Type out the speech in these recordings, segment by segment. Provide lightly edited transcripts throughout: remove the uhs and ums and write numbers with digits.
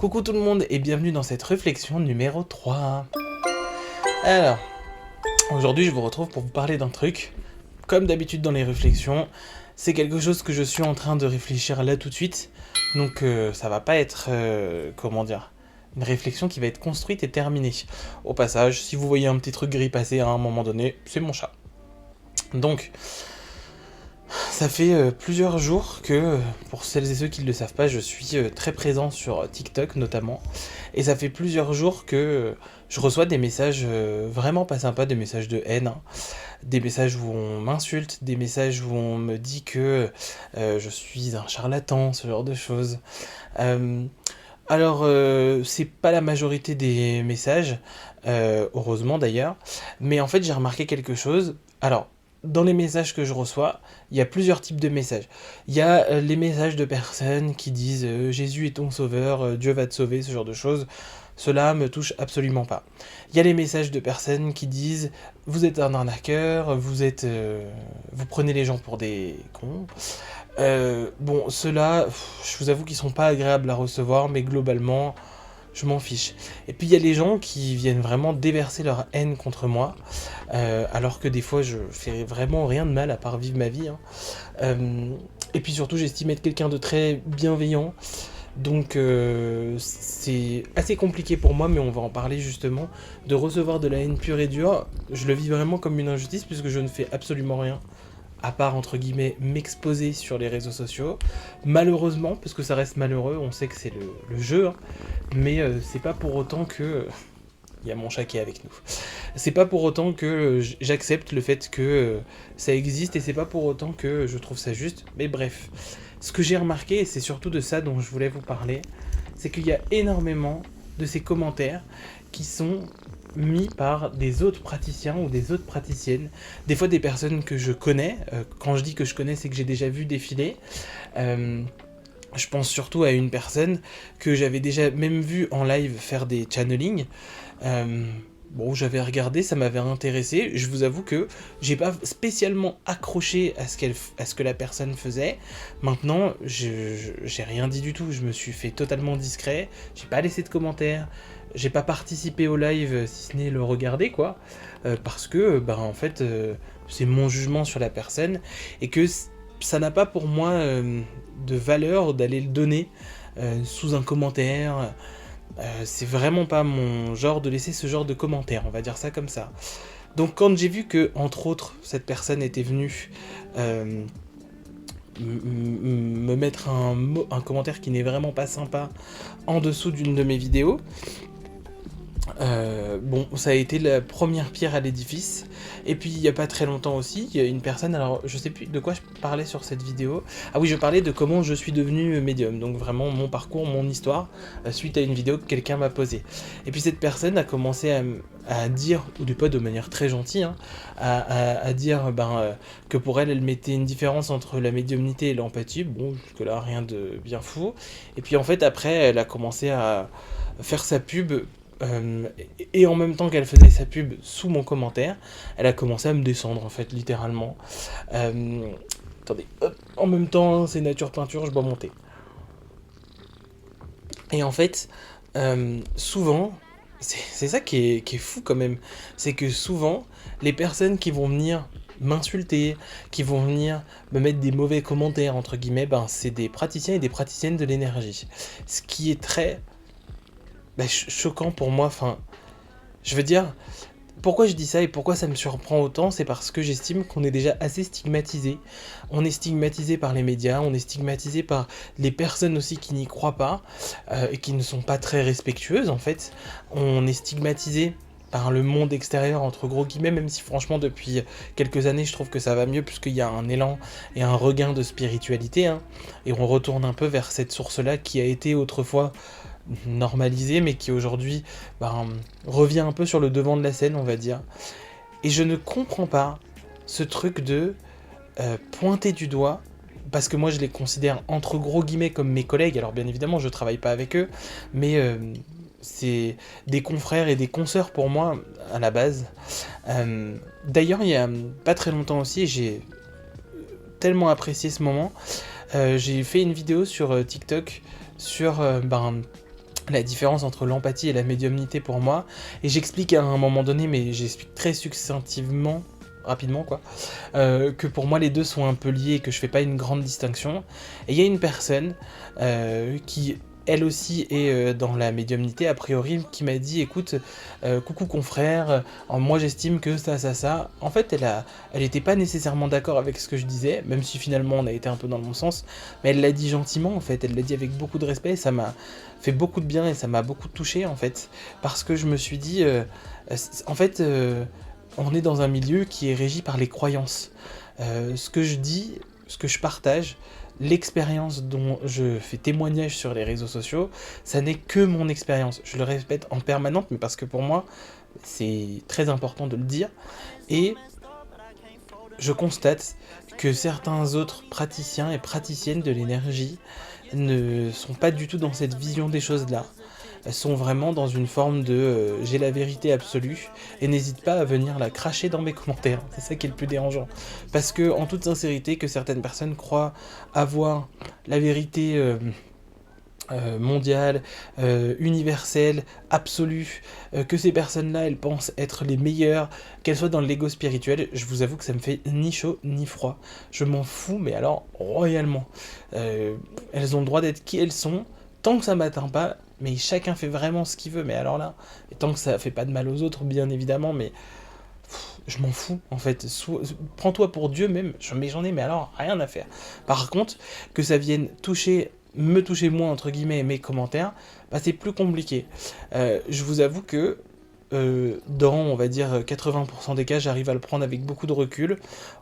Coucou tout le monde et bienvenue dans cette réflexion numéro 3. Alors, aujourd'hui je vous retrouve pour vous parler d'un truc. Comme d'habitude dans les réflexions, c'est quelque chose que je suis en train de réfléchir là tout de suite. Donc ça va pas être, une réflexion qui va être construite et terminée. Au passage, si vous voyez un petit truc gris passer à un moment donné, c'est mon chat. Donc, ça fait plusieurs jours que, pour celles et ceux qui ne le savent pas, je suis très présent sur TikTok notamment. Et ça fait plusieurs jours que je reçois des messages vraiment pas sympas, des messages de haine, hein. Des messages où on m'insulte, des messages où on me dit que je suis un charlatan, ce genre de choses. Euh, c'est pas la majorité des messages, heureusement d'ailleurs, mais en fait j'ai remarqué quelque chose. Alors, dans les messages que je reçois, il y a plusieurs types de messages. Il y a les messages de personnes qui disent Jésus est ton sauveur, Dieu va te sauver, ce genre de choses. Cela me touche absolument pas. Il y a les messages de personnes qui disent vous êtes un arnaqueur, vous prenez les gens pour des cons. Bon, ceux-là, je vous avoue qu'ils sont pas agréables à recevoir, mais globalement, je m'en fiche. Et puis il y a les gens qui viennent vraiment déverser leur haine contre moi, alors que des fois je fais vraiment rien de mal à part vivre ma vie, hein. Et puis surtout, j'estime être quelqu'un de très bienveillant. Donc c'est assez compliqué pour moi, mais on va en parler justement, de recevoir de la haine pure et dure. Je le vis vraiment comme une injustice puisque je ne fais absolument rien à part entre guillemets m'exposer sur les réseaux sociaux. Malheureusement, parce que ça reste malheureux, on sait que c'est le jeu, hein, mais c'est pas pour autant que... Il y a mon chat qui est avec nous. C'est pas pour autant que j'accepte le fait que ça existe et c'est pas pour autant que je trouve ça juste. Mais bref, ce que j'ai remarqué, et c'est surtout de ça dont je voulais vous parler, c'est qu'il y a énormément de ces commentaires qui sont mis par des autres praticiens ou des autres praticiennes, des fois des personnes que je connais. Quand je dis que je connais, c'est que j'ai déjà vu défiler. Je pense surtout à une personne que j'avais déjà même vu en live faire des channelings. Bon, j'avais regardé, ça m'avait intéressé. Je vous avoue que j'ai pas spécialement accroché à ce que la personne faisait. Maintenant, j'ai rien dit du tout. Je me suis fait totalement discret. J'ai pas laissé de commentaires. J'ai pas participé au live, si ce n'est le regarder, quoi. Parce que, en fait, c'est mon jugement sur la personne. Et que ça n'a pas pour moi de valeur d'aller le donner sous un commentaire. C'est vraiment pas mon genre de laisser ce genre de commentaire, on va dire ça comme ça. Donc quand j'ai vu que, entre autres, cette personne était venue me mettre un commentaire qui n'est vraiment pas sympa en dessous d'une de mes vidéos, bon, ça a été la première pierre à l'édifice. Et puis il y a pas très longtemps aussi, il y a une personne, alors je sais plus de quoi je parlais sur cette vidéo. Ah oui, je parlais de comment je suis devenu médium, donc vraiment mon parcours, mon histoire, suite à une vidéo que quelqu'un m'a posée. Et puis cette personne a commencé à dire, ou du pas de manière très gentille, hein, à dire que pour elle, elle mettait une différence entre la médiumnité et l'empathie. Bon, jusque-là, rien de bien fou. Et puis en fait, après, elle a commencé à faire sa pub. Et en même temps qu'elle faisait sa pub sous mon commentaire, elle a commencé à me descendre en fait, littéralement. Attendez, hop, en même temps, c'est nature peinture, je bois mon thé. Et en fait, souvent, c'est ça qui est fou quand même, c'est que souvent, les personnes qui vont venir m'insulter, qui vont venir me mettre des mauvais commentaires, entre guillemets, c'est des praticiens et des praticiennes de l'énergie. Ce qui est très choquant pour moi, enfin, je veux dire, pourquoi je dis ça et pourquoi ça me surprend autant, c'est parce que j'estime qu'on est déjà assez stigmatisé. On est stigmatisé par les médias, on est stigmatisé par les personnes aussi qui n'y croient pas et qui ne sont pas très respectueuses en fait. On est stigmatisé par le monde extérieur entre gros guillemets, même si franchement depuis quelques années je trouve que ça va mieux puisqu'il y a un élan et un regain de spiritualité, hein, et on retourne un peu vers cette source-là qui a été autrefois normalisé, mais qui aujourd'hui revient un peu sur le devant de la scène, on va dire. Et je ne comprends pas ce truc de pointer du doigt, parce que moi je les considère entre gros guillemets comme mes collègues, alors bien évidemment je travaille pas avec eux, mais c'est des confrères et des consoeurs pour moi à la base. D'ailleurs il y a pas très longtemps aussi, j'ai tellement apprécié ce moment, j'ai fait une vidéo sur TikTok sur la différence entre l'empathie et la médiumnité pour moi, et j'explique à un moment donné, mais j'explique très succinctivement, rapidement quoi, que pour moi les deux sont un peu liés et que je fais pas une grande distinction. Et il y a une personne qui elle aussi est dans la médiumnité a priori, qui m'a dit écoute, coucou confrère, moi j'estime que ça. En fait elle était pas nécessairement d'accord avec ce que je disais, même si finalement on a été un peu dans le bon sens, mais elle l'a dit gentiment en fait, elle l'a dit avec beaucoup de respect, et ça m'a fait beaucoup de bien et ça m'a beaucoup touché en fait, parce que je me suis dit, en fait, on est dans un milieu qui est régi par les croyances. Ce que je dis, ce que je partage, l'expérience dont je fais témoignage sur les réseaux sociaux, ça n'est que mon expérience. Je le répète en permanence, mais parce que pour moi, c'est très important de le dire. Et je constate que certains autres praticiens et praticiennes de l'énergie ne sont pas du tout dans cette vision des choses-là. Elles sont vraiment dans une forme de j'ai la vérité absolue, et n'hésite pas à venir la cracher dans mes commentaires. C'est ça qui est le plus dérangeant. Parce que, en toute sincérité, que certaines personnes croient avoir la vérité mondiale, universelle, absolue, que ces personnes-là, elles pensent être les meilleures, qu'elles soient dans l'ego spirituel, je vous avoue que ça me fait ni chaud ni froid. Je m'en fous, mais alors royalement. Elles ont le droit d'être qui elles sont, tant que ça m'atteint pas, mais chacun fait vraiment ce qu'il veut, mais alors là, et tant que ça fait pas de mal aux autres, bien évidemment, mais je m'en fous, en fait. Prends-toi pour Dieu même, j'en ai, mais alors, rien à faire. Par contre, que ça vienne me toucher moi, entre guillemets, mes commentaires, bah c'est plus compliqué. Je vous avoue que, dans, on va dire, 80% des cas, j'arrive à le prendre avec beaucoup de recul.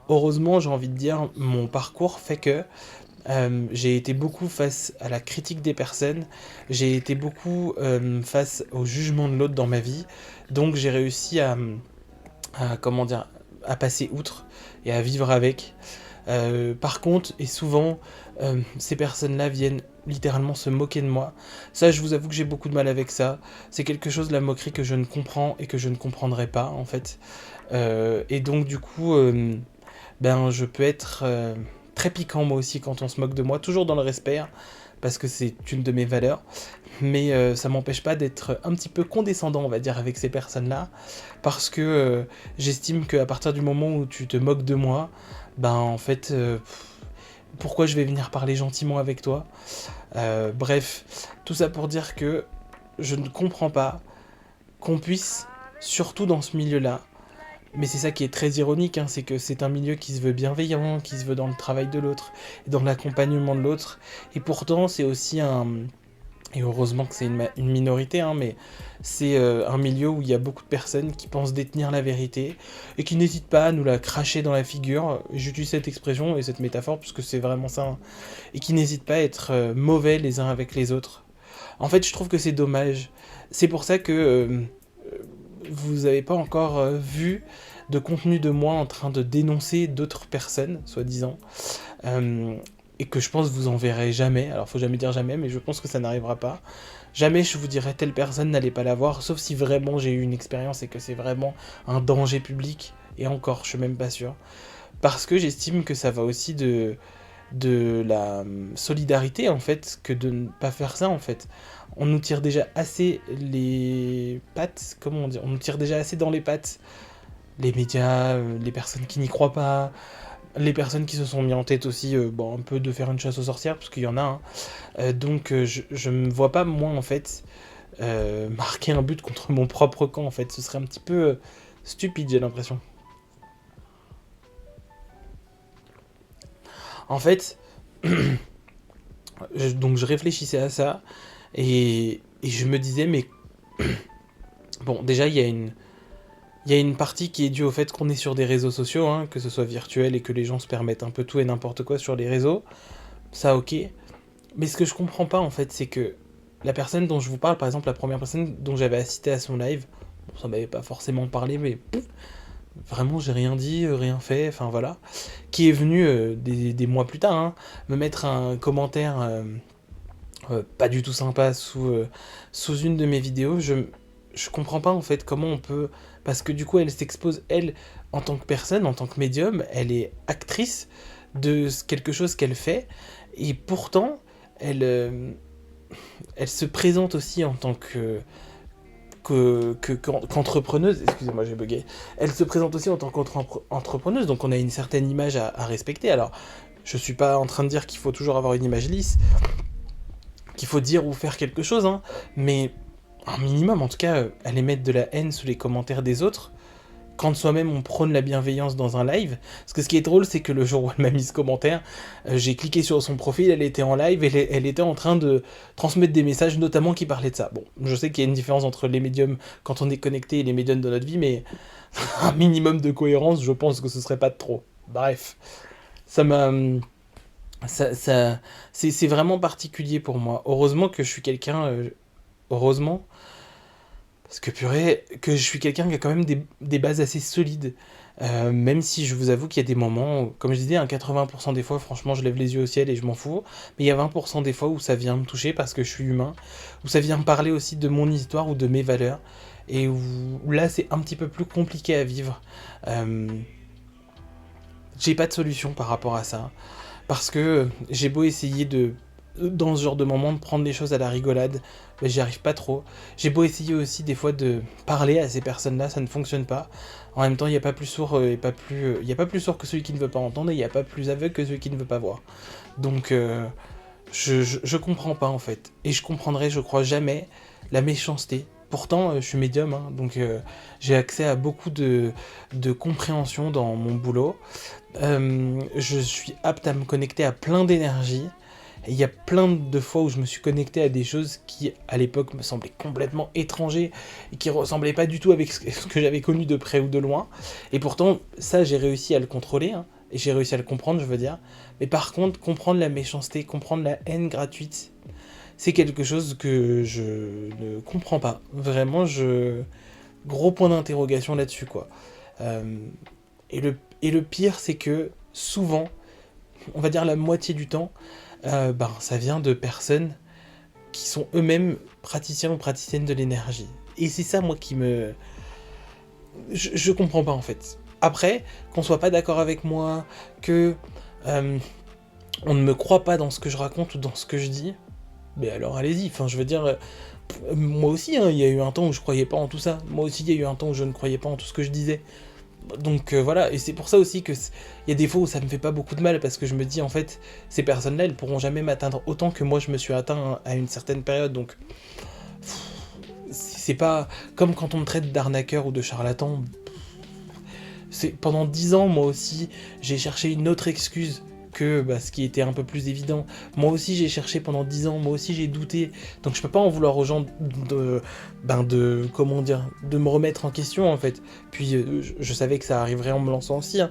Heureusement, j'ai envie de dire, mon parcours fait que j'ai été beaucoup face à la critique des personnes, j'ai été beaucoup face au jugement de l'autre dans ma vie, donc j'ai réussi comment dire, à passer outre et à vivre avec. Par contre, et souvent, ces personnes-là viennent littéralement se moquer de moi. Ça, je vous avoue que j'ai beaucoup de mal avec ça. C'est quelque chose, la moquerie, que je ne comprends et que je ne comprendrai pas, en fait. Et donc, du coup, ben, je peux être très piquant, moi aussi, quand on se moque de moi, toujours dans le respect, hein, parce que c'est une de mes valeurs. Mais ça m'empêche pas d'être un petit peu condescendant, on va dire, avec ces personnes-là, parce que j'estime qu'à partir du moment où tu te moques de moi, ben en fait, pourquoi je vais venir parler gentiment avec toi? Bref, tout ça pour dire que je ne comprends pas qu'on puisse, surtout dans ce milieu-là, mais c'est ça qui est très ironique, hein, c'est que c'est un milieu qui se veut bienveillant, qui se veut dans le travail de l'autre, dans l'accompagnement de l'autre, et pourtant c'est aussi et heureusement que c'est une minorité, hein, mais c'est un milieu où il y a beaucoup de personnes qui pensent détenir la vérité et qui n'hésitent pas à nous la cracher dans la figure. J'utilise cette expression et cette métaphore parce que c'est vraiment ça, hein, et qui n'hésitent pas à être mauvais les uns avec les autres. En fait, je trouve que c'est dommage. C'est pour ça que vous n'avez pas encore vu de contenu de moi en train de dénoncer d'autres personnes, soi-disant. Et que je pense que vous en verrez jamais. Alors faut jamais dire jamais, mais je pense que ça n'arrivera pas. Jamais je vous dirai telle personne n'allait pas la voir, sauf si vraiment j'ai eu une expérience et que c'est vraiment un danger public. Et encore, je suis même pas sûr. Parce que j'estime que ça va aussi de la solidarité, en fait, que de ne pas faire ça, en fait. On nous tire déjà assez les pattes, comment on dit, on nous tire déjà assez dans les pattes. Les médias, les personnes qui n'y croient pas, les personnes qui se sont mis en tête aussi, bon, un peu de faire une chasse aux sorcières, parce qu'il y en a, hein. Donc je me vois pas, moi, en fait, marquer un but contre mon propre camp, en fait. Ce serait un petit peu stupide, j'ai l'impression. En fait, donc je réfléchissais à ça, et je me disais, mais bon, déjà, il y a une partie qui est due au fait qu'on est sur des réseaux sociaux, hein, que ce soit virtuel et que les gens se permettent un peu tout et n'importe quoi sur les réseaux. Ça, ok. Mais ce que je comprends pas, en fait, c'est que la personne dont je vous parle, par exemple, la première personne dont j'avais assisté à son live, bon, ça m'avait pas forcément parlé, mais vraiment, j'ai rien dit, rien fait, enfin voilà, qui est venu des mois plus tard, hein, me mettre un commentaire pas du tout sympa sous une de mes vidéos. Je comprends pas, en fait, comment on peut... Parce que du coup, elle s'expose, elle, en tant que personne, en tant que médium, elle est actrice de quelque chose qu'elle fait, et pourtant, elle, elle se présente aussi en tant qu'entrepreneuse, excusez-moi j'ai bugué, elle se présente aussi en tant qu'entrepreneuse, donc on a une certaine image à respecter. Alors, je suis pas en train de dire qu'il faut toujours avoir une image lisse, qu'il faut dire ou faire quelque chose, hein, mais un minimum, en tout cas, aller mettre de la haine sous les commentaires des autres, quand soi-même on prône la bienveillance dans un live. Parce que ce qui est drôle, c'est que le jour où elle m'a mis ce commentaire, j'ai cliqué sur son profil, elle était en live, et elle était en train de transmettre des messages, notamment qui parlaient de ça. Bon, je sais qu'il y a une différence entre les médiums quand on est connecté et les médiums de notre vie, mais un minimum de cohérence, je pense que ce serait pas de trop. Bref, ça m'a... c'est vraiment particulier pour moi. Heureusement que je suis quelqu'un... heureusement... Parce que purée, que je suis quelqu'un qui a quand même des bases assez solides. Même si je vous avoue qu'il y a des moments, comme je disais, 80% des fois, franchement, je lève les yeux au ciel et je m'en fous. Mais il y a 20% des fois où ça vient me toucher parce que je suis humain, où ça vient me parler aussi de mon histoire ou de mes valeurs. Et où là, c'est un petit peu plus compliqué à vivre. Euh, j'ai pas de solution par rapport à ça. Parce que j'ai beau essayer dans ce genre de moment, de prendre les choses à la rigolade, mais j'y arrive pas trop. J'ai beau essayer aussi des fois de parler à ces personnes-là, ça ne fonctionne pas. En même temps, il n'y a pas plus sourd il y a pas plus sourd que celui qui ne veut pas entendre, et il n'y a pas plus aveugle que celui qui ne veut pas voir. Donc, je comprends pas en fait. Et je comprendrai, je crois, jamais la méchanceté. Pourtant, je suis médium, hein, donc j'ai accès à beaucoup de compréhension dans mon boulot. Je suis apte à me connecter à plein d'énergie. Et il y a plein de fois où je me suis connecté à des choses qui, à l'époque, me semblaient complètement étrangers et qui ressemblaient pas du tout avec ce que j'avais connu de près ou de loin. Et pourtant, ça, j'ai réussi à le contrôler, hein, et j'ai réussi à le comprendre, je veux dire. Mais par contre, comprendre la méchanceté, comprendre la haine gratuite, c'est quelque chose que je ne comprends pas. Vraiment, gros point d'interrogation là-dessus, quoi. Euh, et le pire, c'est que souvent, on va dire la moitié du temps, ça vient de personnes qui sont eux-mêmes praticiens ou praticiennes de l'énergie. Et c'est ça, moi, qui me... Je comprends pas, en fait. Après, qu'on soit pas d'accord avec moi, que on ne me croit pas dans ce que je raconte ou dans ce que je dis, mais alors allez-y. Enfin, je veux dire, moi aussi, hein, il y a eu un temps où je croyais pas en tout ça. Moi aussi, il y a eu un temps où je ne croyais pas en tout ce que je disais. Donc voilà, et c'est pour ça aussi que il y a des fois où ça me fait pas beaucoup de mal, parce que je me dis en fait, ces personnes-là, elles pourront jamais m'atteindre autant que moi je me suis atteint à une certaine période, donc c'est pas comme quand on me traite d'arnaqueur ou de charlatan. C'est pendant 10 ans, moi aussi, j'ai cherché une autre excuse que ce qui était un peu plus évident. Moi aussi, j'ai cherché pendant 10 ans, moi aussi, j'ai douté. Donc je peux pas en vouloir aux gens comment dire, de me remettre en question, en fait. Puis je savais que ça arriverait en me lançant aussi, hein.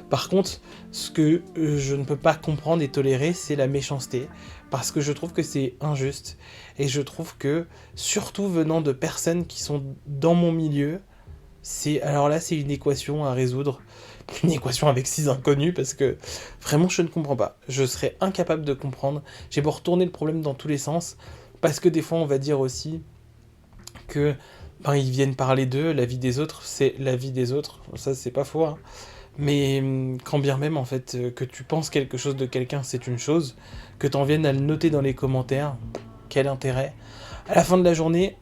Par contre, ce que je ne peux pas comprendre et tolérer, c'est la méchanceté. Parce que je trouve que c'est injuste. Et je trouve que, surtout venant de personnes qui sont dans mon milieu, alors là, c'est une équation à résoudre. Une équation avec 6 inconnus, parce que vraiment, je ne comprends pas. Je serais incapable de comprendre. J'ai beau retourner le problème dans tous les sens, parce que des fois, on va dire aussi que ils viennent parler d'eux, la vie des autres, c'est la vie des autres. Ça, c'est pas faux, hein. Mais quand bien même, en fait, que tu penses quelque chose de quelqu'un, c'est une chose. Que t'en viennes à le noter dans les commentaires, quel intérêt. À la fin de la journée,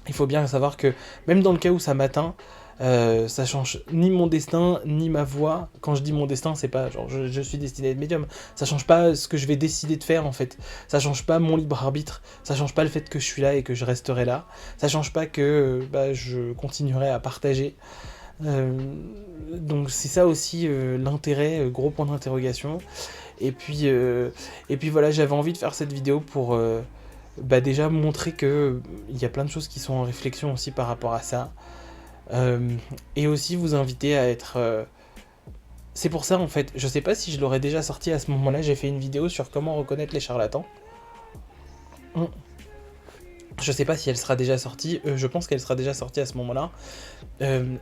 il faut bien savoir que, même dans le cas où ça m'atteint, ça change ni mon destin, ni ma voix. Quand je dis mon destin, c'est pas genre je suis destiné à être médium. Ça change pas ce que je vais décider de faire, en fait. Ça change pas mon libre arbitre. Ça change pas le fait que je suis là et que je resterai là. Ça change pas que je continuerai à partager. Donc c'est ça aussi l'intérêt, gros point d'interrogation. Et puis voilà, j'avais envie de faire cette vidéo pour déjà montrer que il y a plein de choses qui sont en réflexion aussi par rapport à ça. Et aussi vous inviter à être... C'est pour ça, en fait, je sais pas si je l'aurais déjà sorti à ce moment-là, j'ai fait une vidéo sur comment reconnaître les charlatans. Je sais pas si elle sera déjà sortie, je pense qu'elle sera déjà sortie à ce moment-là.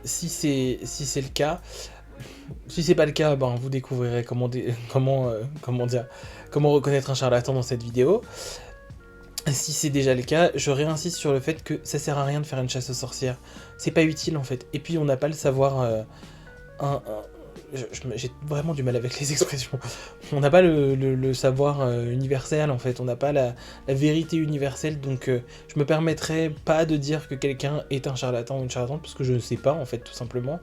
Si c'est le cas, si c'est pas le cas, vous découvrirez comment reconnaître un charlatan dans cette vidéo. Si c'est déjà le cas, je réinsiste sur le fait que ça sert à rien de faire une chasse aux sorcières. C'est pas utile, en fait. Et puis on n'a pas le savoir... j'ai vraiment du mal avec les expressions. On n'a pas le savoir universel en fait, on n'a pas la vérité universelle, donc je me permettrai pas de dire que quelqu'un est un charlatan ou une charlatane, parce que je ne sais pas en fait, tout simplement.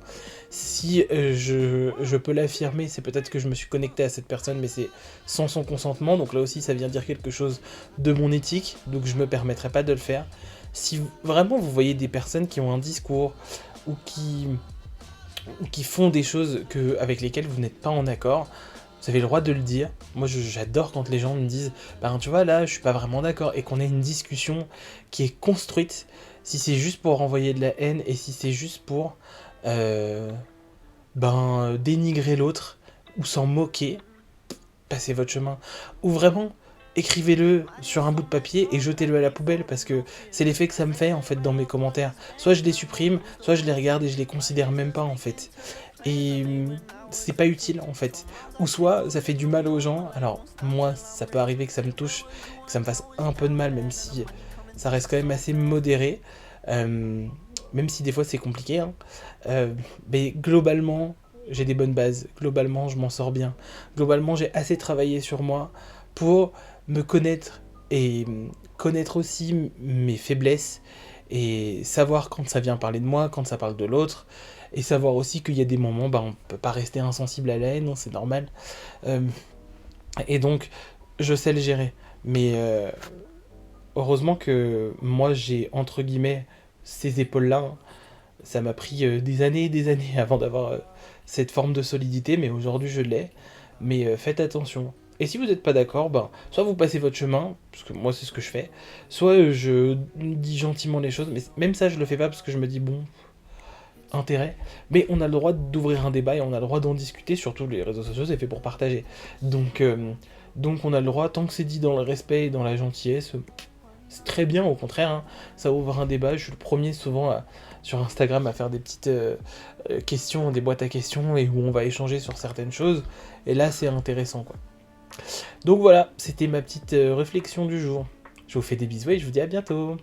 Si je peux l'affirmer, c'est peut-être que je me suis connecté à cette personne, mais c'est sans son consentement, donc là aussi ça vient dire quelque chose de mon éthique, donc je me permettrai pas de le faire. Si vraiment vous voyez des personnes qui ont un discours, ou qui font des choses avec lesquelles vous n'êtes pas en accord, vous avez le droit de le dire. Moi, j'adore quand les gens me disent ben, tu vois, là, je suis pas vraiment d'accord, et qu'on ait une discussion qui est construite. Si c'est juste pour renvoyer de la haine, et si c'est juste pour dénigrer l'autre, ou s'en moquer, passez votre chemin. Ou vraiment, écrivez-le sur un bout de papier et jetez-le à la poubelle, parce que c'est l'effet que ça me fait en fait dans mes commentaires. Soit je les supprime, soit je les regarde et je les considère même pas en fait. Et c'est pas utile en fait. Ou soit ça fait du mal aux gens. Alors moi, ça peut arriver que ça me touche, que ça me fasse un peu de mal, même si ça reste quand même assez modéré. Même si des fois c'est compliqué. Hein. Mais globalement, j'ai des bonnes bases. Globalement, je m'en sors bien. Globalement, j'ai assez travaillé sur moi pour me connaître et connaître aussi mes faiblesses et savoir quand ça vient parler de moi, quand ça parle de l'autre, et savoir aussi qu'il y a des moments, on peut pas rester insensible à la haine, c'est normal. Et donc, je sais le gérer. Mais heureusement que moi, j'ai, entre guillemets, ces épaules-là. Hein. Ça m'a pris des années et des années avant d'avoir cette forme de solidité, mais aujourd'hui je l'ai. Mais faites attention. Et si vous n'êtes pas d'accord, soit vous passez votre chemin, parce que moi c'est ce que je fais, soit je dis gentiment les choses, mais même ça je le fais pas parce que je me dis bon, intérêt. Mais on a le droit d'ouvrir un débat et on a le droit d'en discuter, surtout les réseaux sociaux c'est fait pour partager. Donc on a le droit, tant que c'est dit dans le respect et dans la gentillesse, c'est très bien, au contraire, hein, ça ouvre un débat. Je suis le premier souvent sur Instagram à faire des petites questions, des boîtes à questions, et où on va échanger sur certaines choses, et là c'est intéressant quoi. Donc voilà, c'était ma petite réflexion du jour. Je vous fais des bisous et je vous dis à bientôt.